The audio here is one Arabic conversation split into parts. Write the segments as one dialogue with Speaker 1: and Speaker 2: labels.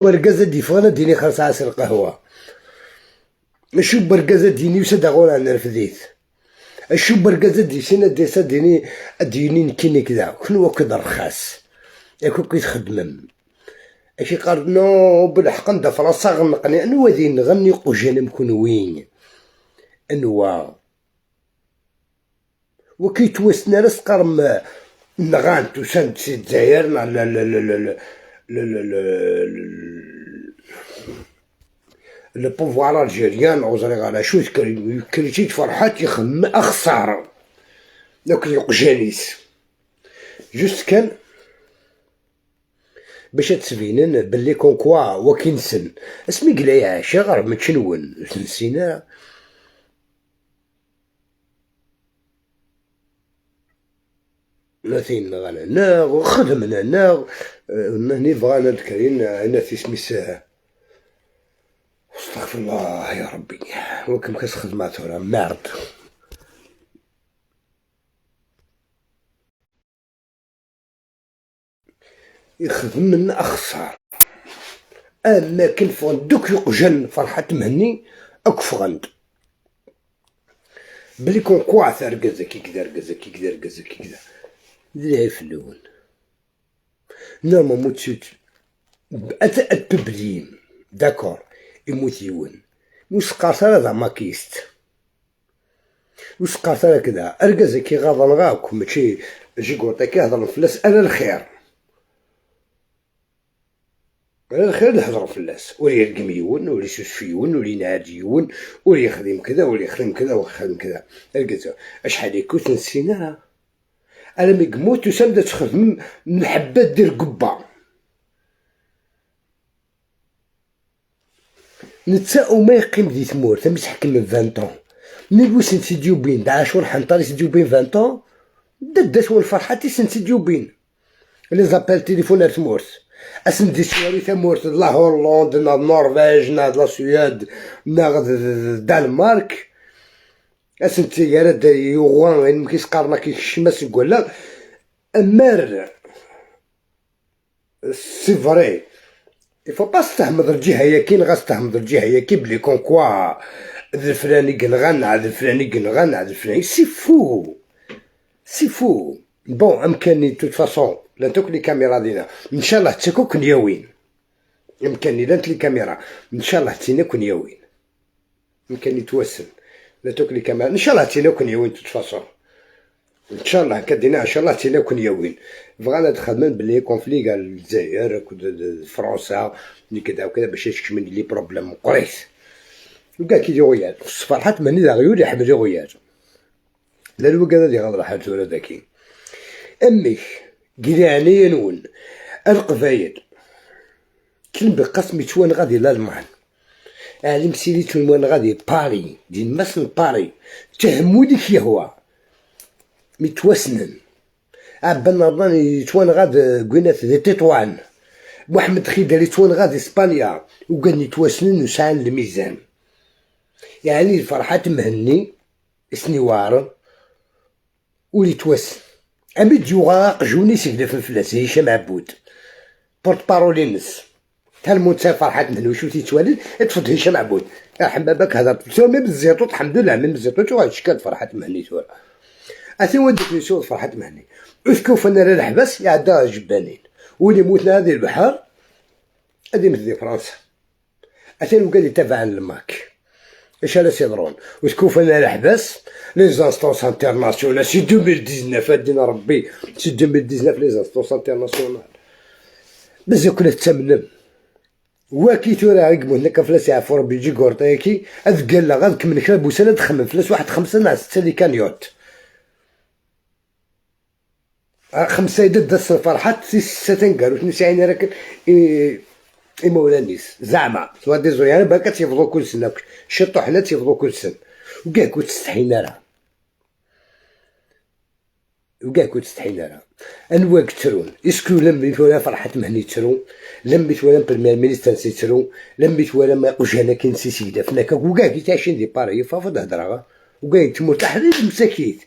Speaker 1: برقازة دي فغانا ديني 15 قهوة. شو برقازة ديني وسد غونا نرفديت. شو برقازة دي سنة ديسا ديني نكيني كذا كنو كذا رخاص ياكو كيتخدمم. اشي قال نو بالحق ندا فرنسا غنقني انو ذي نغني قجانا مكون وين انوا وكيتوسنا راس قرم نغانت وسانت سي الجزائر لا لا لا لا لا لا لا بوفوار الجيريان عذري على شو كريتيت فرحات يخم اخسر دوك يقجانيس جوست كان باش تسبينن بلي كونكوا وكينسن اسمي قلايا عاشا غير ما تشنون نسينا ناثين غانا خدمنا نهني بغانا ذكرين انا في سميساه استغفر الله يا ربي وكم كاس خدمات راه مارد يخدم من اخسر اما كل فندق يقجن فرحة مهني اكفغند بلي كون كواث رقزة كي كدا رقزة كي كدا رقزة كي كدا ذي يفلون لا ما موتشوت التبليم داكور يموت يون وش قاصر هذا ما كيست وش قاصر كدا رقزة كي غاضن غاكم ماشي جي قوطي كيهضر الفلاس انا الخير على الخير نهضرو فلاس ولي يرقم يون ولي يسوس في يون ولي ينعاد يون ولي يخدم كذا ولي يخدم كذا ويخدم كذا القزا اشحال يكوت نسينا انا ميقموت وسامدة تخدم من حبات دير قبة نتساء ما يقيم دي ثمور ثم يتحكم من 20 نلوس نسيديو بين 10 حنطار يسيديو بين 20 ددات والفرحة تيسنسيديو بين لي زابيل تليفونات ثمورت اسم دي سواري ثمورت لا هولندا نا النرويج نا لا سويد نا دنمارك اسم تيارات يوغوان مكيس قارنا كيشمس نقول امار سي فري يفو با تستحمض الجهه ياكين غاستحمض الجهه ياكي بلي كون كوا ذا الفلاني كنغنى ذا الفلاني كنغنى ذا الفلاني سي فو بون امكاني توت فاصون لا توك لي كاميرا دينا ان شاء الله تسكو كنياوين امكاني لانت لي كاميرا ان شاء الله تينا كنياوين امكاني توسن لا توك لي كاميرا ان شاء الله تينا كنياوين توت فاصون ان شاء الله كدينا ان شاء الله تينا كنياوين بغانا تخدمن بلي كونفلي قال الجزائر فرنسا اللي كذا وكذا باش يشكمن لي بروبليم قريت وكاع كيدير غياد فرحات ماني ذا غيور يحمل غياد لا الوكاده ديال غادي راح ولا ذاكي اميش قيراني نون القفايد كل بقسم ميتوان غادي لالمان عالم سيري تون غادي باري دين مسن باري تهمودي كي هو متوسنن عبان رضان يتوان غاد قنات ذي تطوان محمد خيدالي يتوان غاد اسبانيا وقال يتوسنن وسعان الميزان يعني الفرحات مهني سنوار ولي توسن امي جوغاق جوني سيكدا في الفلاس هشام عبود بورت بارولي نس تا المنتسى فرحات مهني وشو تيتوالد تفض هشام عبود حبابك هذا مي بالزيتوت الحمد لله مي بالزيتوت وغتشكال فرحات مهني تورا اثي ودك نشوف فرحات مهني اسكوف انا الحبس يعدا جبانين ولي موتنا هذه البحر هذه مثل فرنسا اثي وقال لي تابع الماك اش على سيدرون وسكوف انا الحبس لي زانستونس انترناسيونال سي 2019 دينا ربي سي 2019 لي زانستونس انترناسيونال بزاف كنا تسمنم واكي تورا عقبو هناك فلاس يعرفو ربي يجي كورطيكي اذ قال لا غادك من كلاب وسنه تخمم فلاس واحد 5 مع 6 اللي كان يوت 5 يدد الفرحات 6 قالوا تنسى راك مولانيس زعما سوا ديزو يعني باكا تيفضو كل سنه شطو حنا تيفضو كل سنه وكاع كنت تستحينا راه وكاع كنت تستحينا راه انواع ترون اسكو لميت ولا فرحة مهني ترون لميت ولا بريمير مينيستر سي ترون لميت ولا ما وجهنا كي نسي سيدا فناك وكاع كي تعيشين دي باري فافا هضره وكاع تموت حديد مساكيت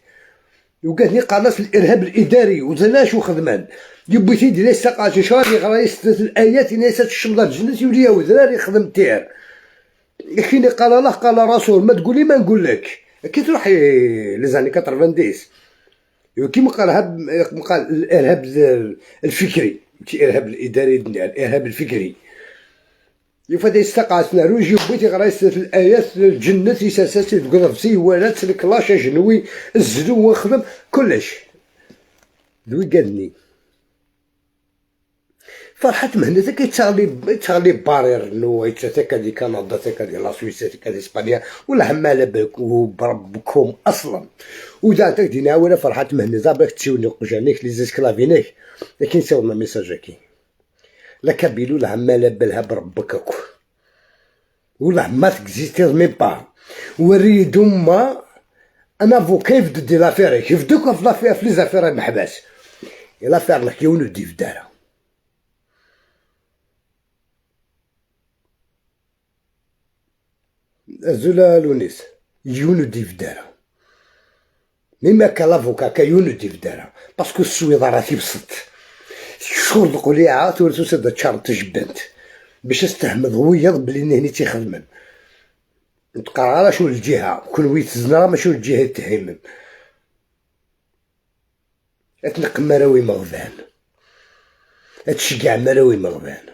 Speaker 1: وقالني قناص الارهاب الاداري وزلاش وخدمان يبيتي دير استقاش شاري غراي ستة الايات ناس الشمضه الجنة يولي وزراري يخدم تير كيني قال الله قال رسول ما تقولي ما نقول لك كي تروحي لي زاني 90 كيما قال الارهاب الفكري ماشي الارهاب الاداري الارهاب الفكري يفدا يستقاسنا روجي بغيتي غرايس الايات الجنة ساساتي تقدر سيوالات سلك لاشا جنوي الزلو ونخدم كلش دوي قالني فرحة مهنة كيتشغلي بارير نو تاكا دي كندا تاكا دي لا سويس تاكا دي اسبانيا ولا همالة بربكم اصلا ودا تاك ولا فرحة مهنة زابك تشيوني قجانيك لي زيسكلافينيك لكن ساونا ميساجاكي لا كابيلو لا همالة بالها بربكك ولا ما تكزيستير مي با وريدو ما انا افوكا يفدو دي لافير يفدوك في لافير في لي زافير المحباس لافير نحكيو ندي في دارها زولا لونيس يونو دي في دارها ميما كالافوكا كيونو دي في دارها باسكو السويضة راه تيبسط شهور القليعة تورثو سادة تشارب تجبنت باش استحمض ويض بلي هني تيخدمن نتقرا شو الجهة كل ويت زنرا ماشي الجهة تهيمن اتنقم مراوي مغبان اتشقع مراوي مغبان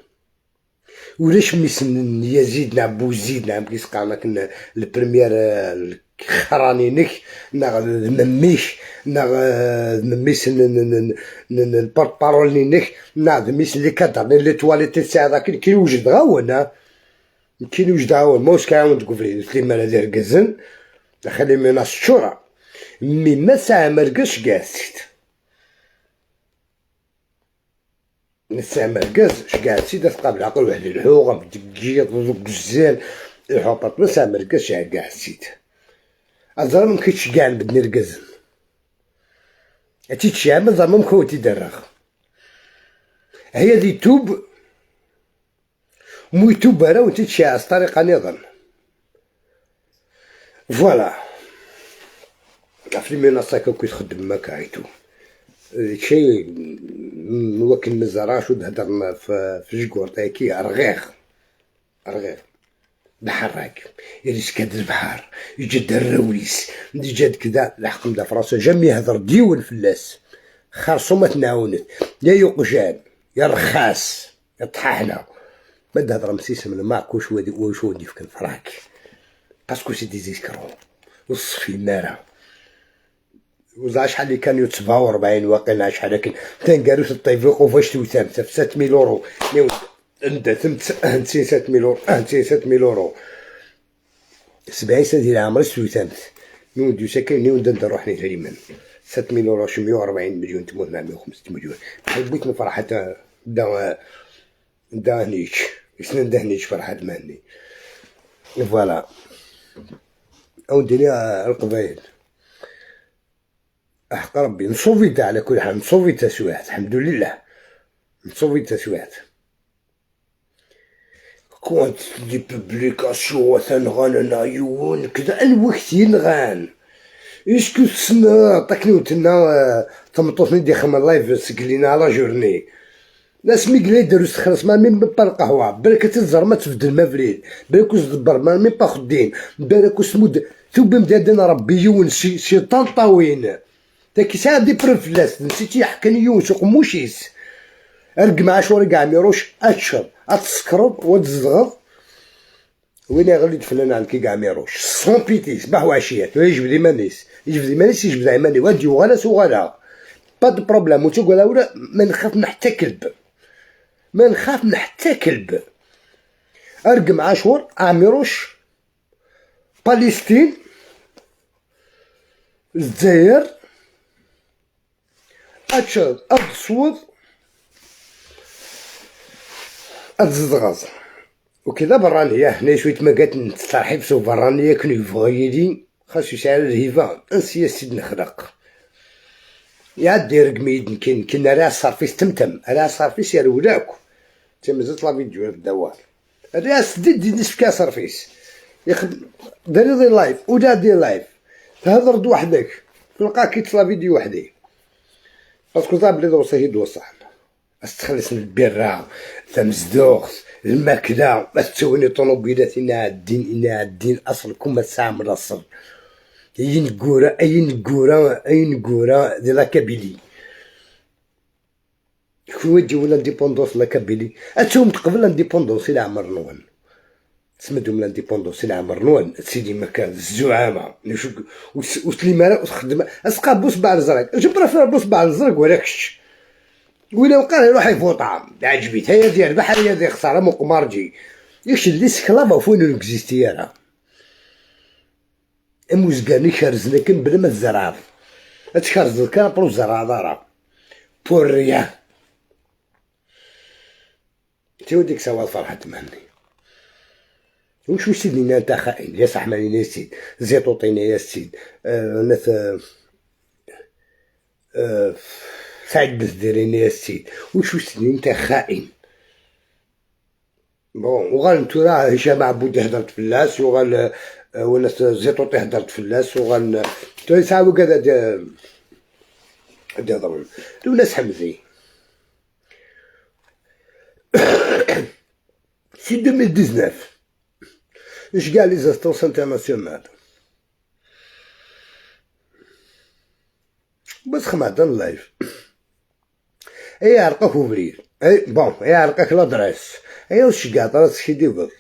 Speaker 1: ولاش ميسن يزيد نعم بوزيد نعم كيس قالك البريمير الخرانينك ناغ مميش ناغ مميس البورت بارول نينك ناغ ميس لي كادر لي تواليت تاع هذاك كي يوجد غاونا كي يوجد غاون موس كاون تقول لي مالا دير كزن خلي من الشورى مي ما ساعه مرقش قاسيت نستعمل كاز شكاع سيدا تقابل عقل واحد الحوغة بدقيق وزال الحوطات نستعمل كاز شكاع سيد أزرا ممكنش كاع نبدني الكازن هاتي تشعمل زعما ممكن تيدرخ هي دي توب مو يتوب راه ونتي تشعس طريقة نظام فوالا عرفتي منصة كي تخدم ماك عيتو شي وكن مزراش ودهدر في جكور تاكي رغيغ بحراك يريس كاد البحر يجد الرويس جاد كذا الحق دا فراسو جامي يهضر ديون فلاس خارصو ما تناونت يا يقجان يا رخاص يا طحاحنا ما تهضر مسيس من معك واش ودي فكن فراك باسكو سي دي زيسكرو وصفي المارة وزا شحال اللي كان 47 واقيلا شحال لكن تنقالوش الطيفوق وفاش توتام في 7000 اورو انت ثمت انت 7000 اورو انت 7000 اورو 70 سنه ديال عمري توتامت نودي ساكن نود نروح لليمن 7000 اورو شي 140 مليون تموت مع 150 مليون بغيت نفرح حتى دا هنيك شنو دا هنيك فرحة مهني فوالا او ندير القبايل احق ربي نصوفيتا على كل حال نصوفيتا سوات الحمد لله نصوفيتا سوات كونت دي بوبليكاسيون وثنغان نايون كذا الوقتين غان اسكو تسنى عطاكني وتنا تمطوطني دي خمر لايف سقلينا على جورني ناس ميقلي دارو خلاص ما مين با القهوه بالك تزر ما تفدل ما فريد بالك تدبر ما مين با خدين بالك سمود ثوب مدادنا ربي يون شي طنطاوين تاكي ساعة دي برفلاس نسيتي حكاني يوسق موشيس ارق مع شوري كاع ميروش اتشرب اتسكرب وتزغض وين غليت فلان على كي كاع ميروش سون بيتي صباح وعشيات يجبد ديمانيس يجبد عماني وادي وغالا سوغالا با دو بروبليم وتقول ولا ما نخاف حتى كلب ما نخاف حتى كلب ارق مع شور عميروش فلسطين الجزائر اتشرب اتصوت اتزغز وكذا برانية هنا شوية مقات نسترحب سو برانية كنو يفغيدي خاصو يسعر الهيفان انسيا سيد نخرق يعدي رقميد كن راه صارفيس تمتم راه صارفيس يا رولاكو تمزت لا فيديو في الدوار راه سدد نسفكا صارفيس ياخد داري لايف ودا دير لايف تهضر وحدك نلقاك كيتصلا فيديو وحدي باسكو صاب بلي دوصي دوصح استخلص من البيرة تمزدوغ الماكلة تسوني طوموبيلات إنا عادين أصلكم الساعة من الأصل أي نقورة دي لاكابيلي شكون يجيو لانديبوندونس لاكابيلي أتوم تقبل لانديبوندونس إلى عمر نون تسمدهم لانديبوندونس إلى عمر نون سيدي مكان الزعامة وسليمانة وتخدم أسقى بوصبع الزرق جبرا فيها بوصبع الزرق ولاكش وإلا وقال يروح يفوطها عجبت هي ديال البحر هي ديال خسارة من قمارجي ياش اللي سكلافا فوين نكزيستي راه اموزكاني خرزنا كن بلا ما تزرع تخرز كان برو زرع دارا بوريا توديك سوا فرحة تمني وش سيدنا انت خائن يا صاحبي يا سيد زيطوطينا يا سيد ناس سعيد بزديرين يا سيد وش سيدنا انت خائن بون وغال نتو راه هشام عبودي هدرت في اللاس وغال وناس زيطوطي هدرت في اللاس وغال تو يساوي كذا هضروا وناس حمزي في 2019 اش قال لي زاستونس انترناسيونال بس خمعت اللايف اي عرقك وبرير اي بون اي عرقك لادريس اي واش قاعد راسك شي ديبل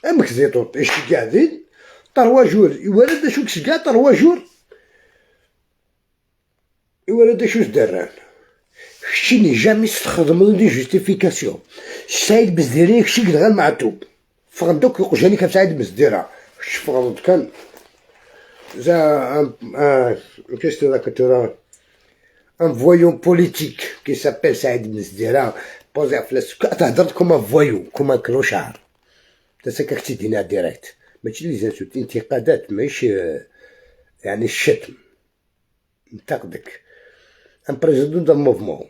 Speaker 1: امك زيطوط اش قاعدين طروا جور يولد شو كش قاعد طروا جور يولد شو دران شتيني جامي استخدموا دي جوستيفيكاسيون سعيد بزديري كشي غير معتوب فغدوك يقجاني كان سعيد بزديرة فغدوك كان qu'est-ce que un voyou politique qui s'appelle Saïd Benzidira posé في السوق تهضر كوما فويو كوما كلوشار تسكك تدينا ديريكت ماشي لي زاسوت انتقادات ماشي يعني الشتم ننتقدك ان بريزيدون دو موفمون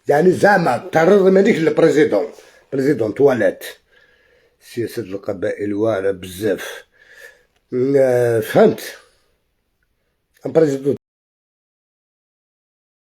Speaker 1: يعني زعما تعرض ماليش البريزيدون تواليت سياسة القبائل واعرة بزاف فهمت ان بريزيدون